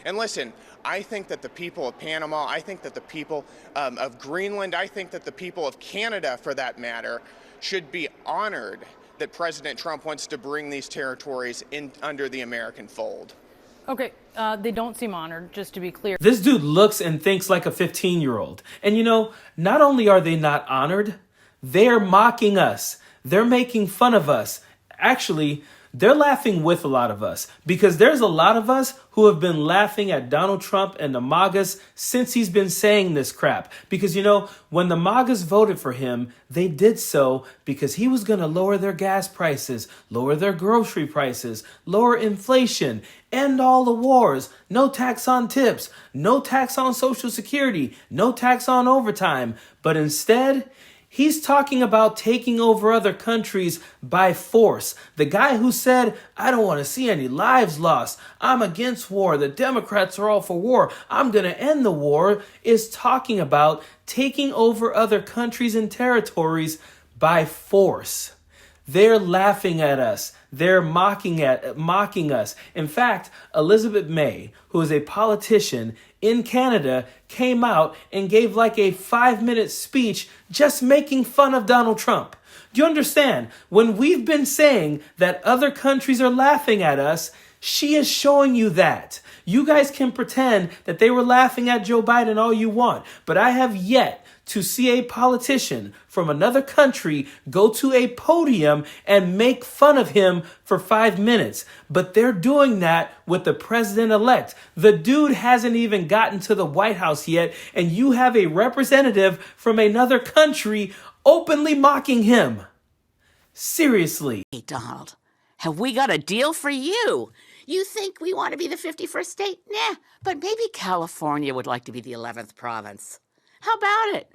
And listen, I think that the people of Panama, I think that the people of Greenland, I think that the people of Canada, for that matter, should be honored that President Trump wants to bring these territories in under the American fold. Okay, they don't seem honored, just to be clear. This dude looks and thinks like a 15-year-old. And not only are they not honored, they're mocking us. They're making fun of us. Actually, they're laughing with a lot of us, because there's a lot of us who have been laughing at Donald Trump and the MAGAs since he's been saying this crap. Because, when the MAGAs voted for him, they did so because he was going to lower their gas prices, lower their grocery prices, lower inflation, end all the wars, no tax on tips, no tax on Social Security, no tax on overtime. But instead, he's talking about taking over other countries by force. The guy who said, I don't want to see any lives lost. I'm against war. The Democrats are all for war. I'm going to end the war, is talking about taking over other countries and territories by force. They're laughing at us. They're mocking us. In fact, Elizabeth May, who is a politician in Canada, came out and gave like a 5-minute speech just making fun of Donald Trump. Do you understand? When we've been saying that other countries are laughing at us, she is showing you that. You guys can pretend that they were laughing at Joe Biden all you want, but I have yet to see a politician from another country go to a podium and make fun of him for 5 minutes. But they're doing that with the president-elect. The dude hasn't even gotten to the White House yet, and you have a representative from another country openly mocking him. Seriously. Hey, Donald, have we got a deal for you? You think we want to be the 51st state? Nah, but maybe California would like to be the 11th province. How about it?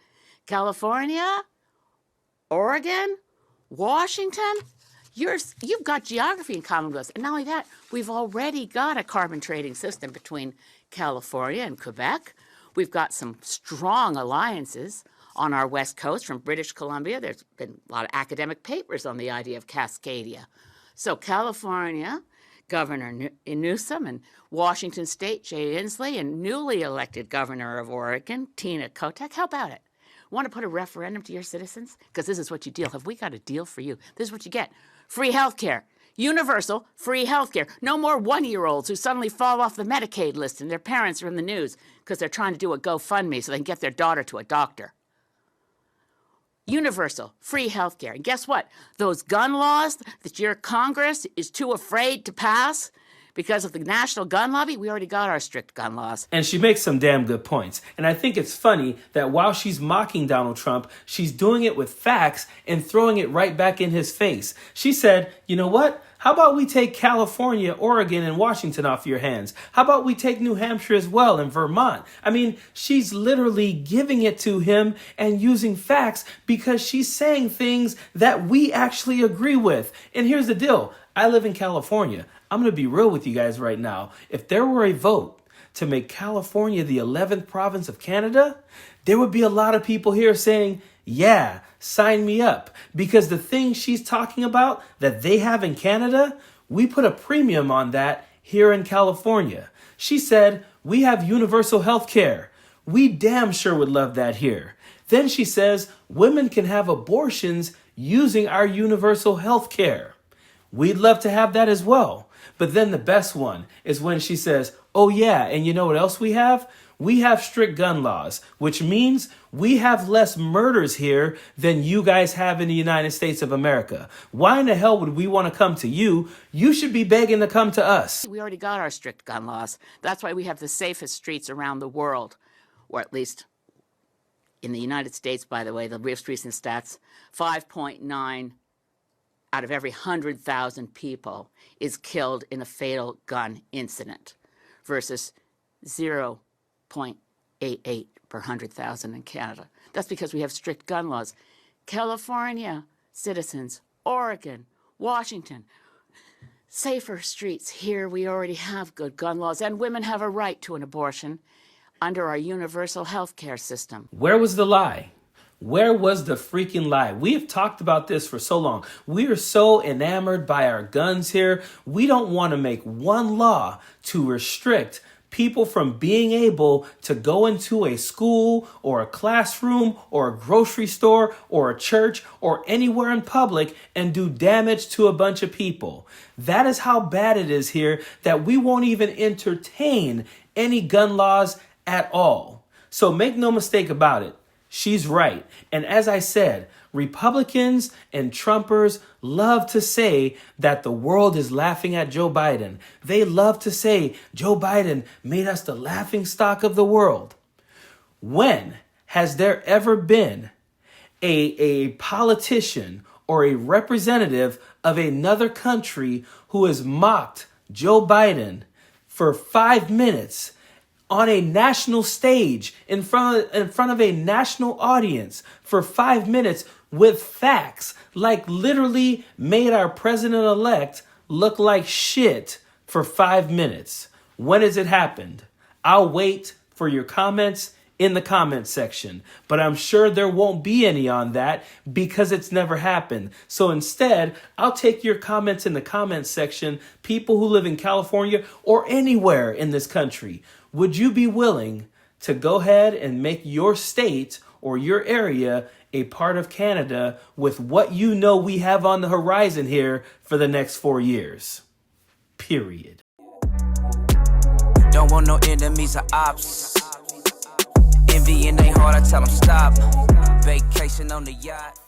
California, Oregon, Washington, you've got geography in common with us. And not only that, we've already got a carbon trading system between California and Quebec. We've got some strong alliances on our west coast from British Columbia. There's been a lot of academic papers on the idea of Cascadia. So California, Governor Newsom, and Washington State, Jay Inslee, and newly elected Governor of Oregon, Tina Kotek. How about it? Want to put a referendum to your citizens? Because this is what you deal. Have we got a deal for you? This is what you get. Free health care. Universal free health care. No more 1-year-olds who suddenly fall off the Medicaid list and their parents are in the news because they're trying to do a GoFundMe so they can get their daughter to a doctor. Universal free health care. And guess what? Those gun laws that your Congress is too afraid to pass because of the national gun lobby, we already got our strict gun laws. And she makes some damn good points. And I think it's funny that while she's mocking Donald Trump, she's doing it with facts and throwing it right back in his face. She said, you know what? How about we take California, Oregon, and Washington off your hands? How about we take New Hampshire as well and Vermont? I mean, she's literally giving it to him and using facts because she's saying things that we actually agree with. And here's the deal. I live in California. I'm going to be real with you guys right now. If there were a vote to make California the 11th province of Canada, there would be a lot of people here saying, yeah, sign me up. Because the thing she's talking about that they have in Canada, we put a premium on that here in California. She said, we have universal health care. We damn sure would love that here. Then she says, women can have abortions using our universal health care. We'd love to have that as well. But then the best one is when she says, oh yeah, and you know what else we have? We have strict gun laws, which means we have less murders here than you guys have in the United States of America. Why in the hell would we want to come to you? You should be begging to come to us. We already got our strict gun laws. That's why we have the safest streets around the world, or at least in the United States, by the way, the most recent stats, 5.9 out of every 100,000 people is killed in a fatal gun incident versus 0.88 per 100,000 in Canada. That's because we have strict gun laws. California citizens, Oregon, Washington, safer streets. Here we already have good gun laws, and women have a right to an abortion under our universal health care system. Where was the lie? Where was the freaking lie? We have talked about this for so long. We are so enamored by our guns here. We don't want to make one law to restrict people from being able to go into a school or a classroom or a grocery store or a church or anywhere in public and do damage to a bunch of people. That is how bad it is here, that we won't even entertain any gun laws at all. So make no mistake about it. She's right. And as I said, Republicans and Trumpers love to say that the world is laughing at Joe Biden. They love to say Joe Biden made us the laughing stock of the world. When has there ever been a politician or a representative of another country who has mocked Joe Biden for 5 minutes on a national stage in front of a national audience for 5 minutes with facts, like literally made our president-elect look like shit for 5 minutes? When has it happened? I'll wait for your comments in the comments section, but I'm sure there won't be any on that because it's never happened. So instead, I'll take your comments in the comments section, people who live in California or anywhere in this country. Would you be willing to go ahead and make your state or your area a part of Canada with what you know we have on the horizon here for the next 4 years? Period. Don't want no enemies or ops. Envy in they heart, I tell them stop. Vacation on the yacht.